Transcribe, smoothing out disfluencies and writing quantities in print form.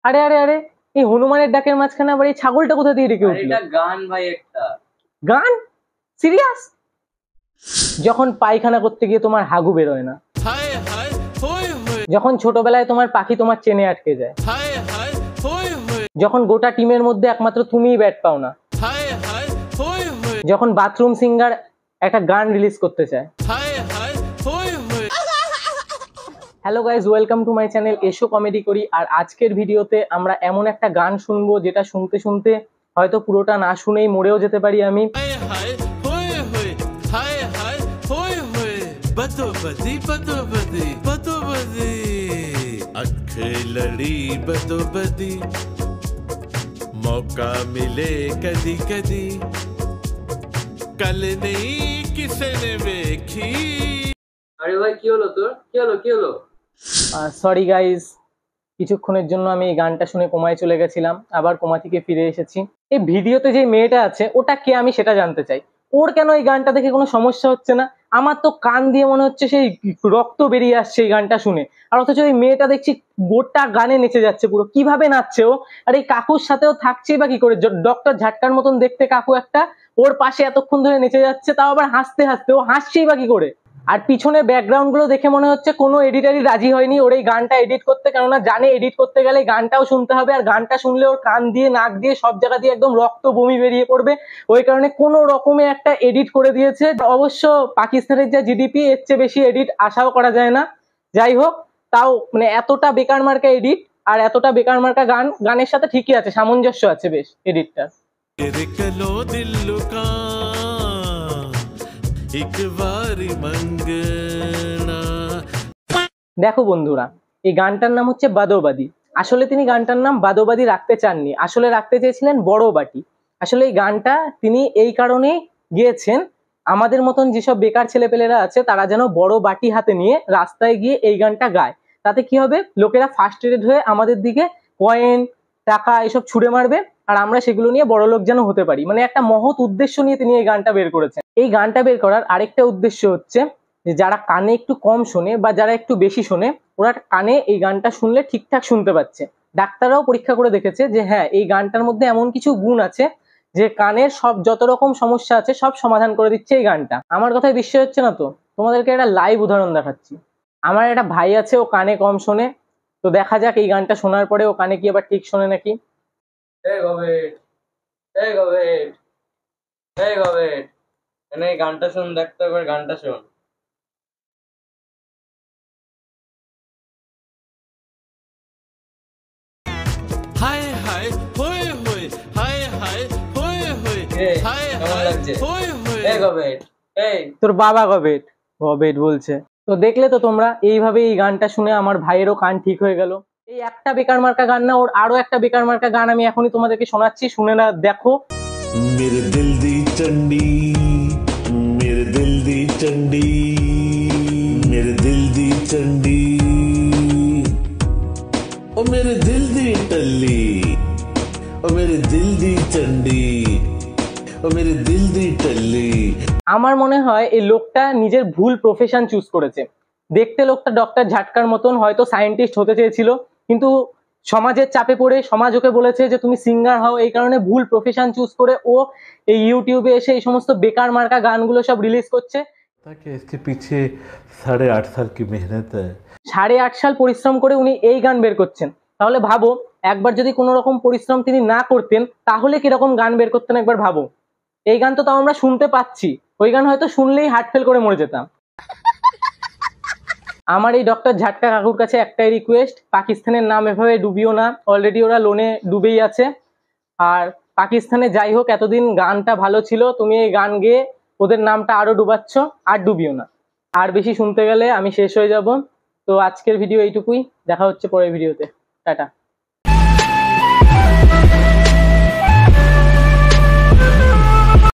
আরে আরে আরে, এই হনুমানের ডাকের মাঝখানে আবার এই ছাগলটা কোথা দিয়ে রেখে উঠলো? এটা গান ভাই, একটা গান? সিরিয়াস? যখন পায়খানা করতে গিয়ে তোমার হাগু বেরোয় না, যখন ছোটবেলায় তোমার পাখি তোমার চেনে আটকে যায়, যখন গোটা টিমের মধ্যে একমাত্র তুমিই ব্যাট পাও না, যখন বাথরুম সিঙ্গার একটা গান রিলিজ করতে চায়। Hello guys, welcome to my channel এসো কমেডি করি। আর আজকের ভিডিওতে আমরা এমন একটা গান শুনবো যেটা শুনতে শুনতে হয়তো পুরোটা না শুনেই মরেও যেতে পারি আমি। मौका मिले कदी कदी कल नहीं किसे ने देखी। আরে ভাই কি হলো তোর? কি হলো? সরি গাইজ, কিছুক্ষণের জন্য আমি এই গানটা শুনে কোমায় চলে গেছিলাম, আবার কোমা থেকে ফিরে এসেছি। এই ভিডিওতে যে মেয়েটা আছে ওটা কে আমি সেটা জানতে চাই। ওর কেন এই গানটা দেখে কোনো সমস্যা হচ্ছে না? আমার তো কান দিয়ে মনে হচ্ছে সেই রক্ত বেরিয়ে আসছে এই গানটা শুনে। আর অথচ এই মেয়েটা দেখছি গোটা গানে নেচে যাচ্ছে, পুরো কিভাবে নাচছে ও। আর এই কাকুর সাথেও থাকছেই বা কি করে? ডক্টর ঝাটকার মতন দেখতে কাকু একটা, ওর পাশে এতক্ষণ ধরে নেচে যাচ্ছে, তাও আবার হাসতে হাসতে। ও হাসছেই বা কি করে? আর পিছনে ব্যাকগ্রাউন্ড গুলো দেখে মনে হচ্ছে কোনো এডিটারই রাজি হয়নি ওর এই গানটা এডিট করতে, কেননা জানে এডিট করতে গেলে গানটাও শুনতে হবে, আর গানটা শুনলে ওর কান দিয়ে নাক দিয়ে সব জায়গা দিয়ে একদম রক্ত বমি বেরিয়ে পড়বে। ওই কারণে কোনো রকমে একটা এডিট করে দিয়েছে। অবশ্য পাকিস্তানের যা জিডিপি, এর চেয়ে বেশি এডিট আশাও করা যায় না। যাই হোক, তাও মানে এতটা বেকার মার্কা এডিট আর এতটা বেকার মার্কা গান, গানের সাথে ঠিকই আছে, সামঞ্জস্য আছে বেশ এডিটটা। দেখো বন্ধুরা, এই গানটার নাম হচ্ছে বাদোবাদী। আসলে তিনি গানটার নাম বাদোবাদী রাখতে চাননি, আসলে রাখতে চেয়েছিলেন বড় বাটি। আসলে এই গানটা তিনি এই কারণে গিয়েছেন, আমাদের মতন যেসব বেকার ছেলেপেলেরা আছে তারা যেন বড় বাটি হাতে নিয়ে রাস্তায় গিয়ে এই গানটা গায়। তাতে কি হবে, লোকেরা ফার্স্ট্রেটেড হয়ে আমাদের দিকে কয়েন টাকা এসব ছুড়ে মারবে, আর আমরা সেগুলো নিয়ে বড় লোক যেন হতে পারি। মানে একটা মহৎ উদ্দেশ্য নিয়ে তিনি এই গানটা বের করেছেন। এই গানটা বের করার আরেকটা উদ্দেশ্য হচ্ছে যে যারা কানে একটু কম শোনে বা যারা একটু বেশি শোনে, ওরা কানে এই গানটা শুনলে ঠিকঠাক শুনতে পাচ্ছে। ডাক্তাররাও পরীক্ষা করে দেখেছে যে হ্যাঁ, এই গানটার মধ্যে এমন কিছু গুণ আছে যে কানের সব যত রকম সমস্যা আছে সব সমাধান করে দিচ্ছে এই গানটা। আমার কথায় বিশ্বাস হচ্ছে না তো? তোমাদেরকে একটা লাইভ উদাহরণ দেখাচ্ছি। আমার একটা ভাই আছে, ও কানে কম শোনে, তো দেখা যাক এই গানটা শোনার পরে ও কানে কি আবার ঠিক শোনে নাকি। এই গানটা শোন, দেখতো একবার গানটা শোন। हाय हाय होए होए हाय हाय होए होए हाय কেমন লাগছে? होए होए। এই গবেট, এই তোর বাবা গবেট গবেট বলছে। তো দেখলে তো তোমরা, এইভাবে এই গানটা শুনে আমার ভাইয়েরও কান ঠিক হয়ে গেল। এই একটা বেকার মার্কা গান না, ওর আরো একটা বেকার মার্কা গান আমি এখনই তোমাদেরকে শোনাচ্ছি, শুনে না দেখো। मेरे दिल दी चंडी, मेरे दिल दी चंडी, मेरे दिल दी चंडी, ओ मेरे दिल दी टल्ली, ओ मेरे दिल दी चंडी, ओ मेरे दिल दी टल्ली। আমার মনে হয় এই লোকটা নিজের ভুল প্রফেশন চুজ করেছে। দেখতে লোকটা ডক্টর ঝাটকার মতন, হয়তো সায়েন্টিস্ট হতে চেয়েছিল, কিন্তু সমাজের চাপে পড়ে সমাজ ওকে বলেছে যে তুমি সিঙ্গার হও, এই কারণে ভুল প্রফেশন চুজ করে ও এই ইউটিউবে এসে এই সমস্ত বেকার মার্কা গানগুলো সব রিলিজ করছে। ताकि इसके पीछे 8.5 साल की मेहनत है। 8.5 সাল পরিশ্রম করে উনি এই গান বের করছেন। তাহলে ভাবো, একবার যদি কোনো রকম পরিশ্রম তিনি না করতেন তাহলে কিরকম গান বের করতেন একবার ভাবো। এই গান তো তাও আমরা শুনতে পাচ্ছি, ওই গান হয়তো শুনলেই হার্ট ফেল করে মরে যেতাম। আমার এই ডক্টর ঝাটকা কাকুর কাছে একটাই রিকোয়েস্ট, পাকিস্তানের নাম এভাবে ডুবিও না, অলরেডি ওরা লোনে ডুবেই আছে। আর পাকিস্তানে যাই হোক, এতদিন গানটা ভালো ছিল, তুমি এই গান গেয়ে ওদের নামটা আরো ডুবাচ্ছ, আর ডুবিও না। আর বেশি শুনতে গেলে আমি শেষ হয়ে যাব। তো আজকের ভিডিও এইটুকুই, দেখা হচ্ছে পরের ভিডিওতে, টাটা।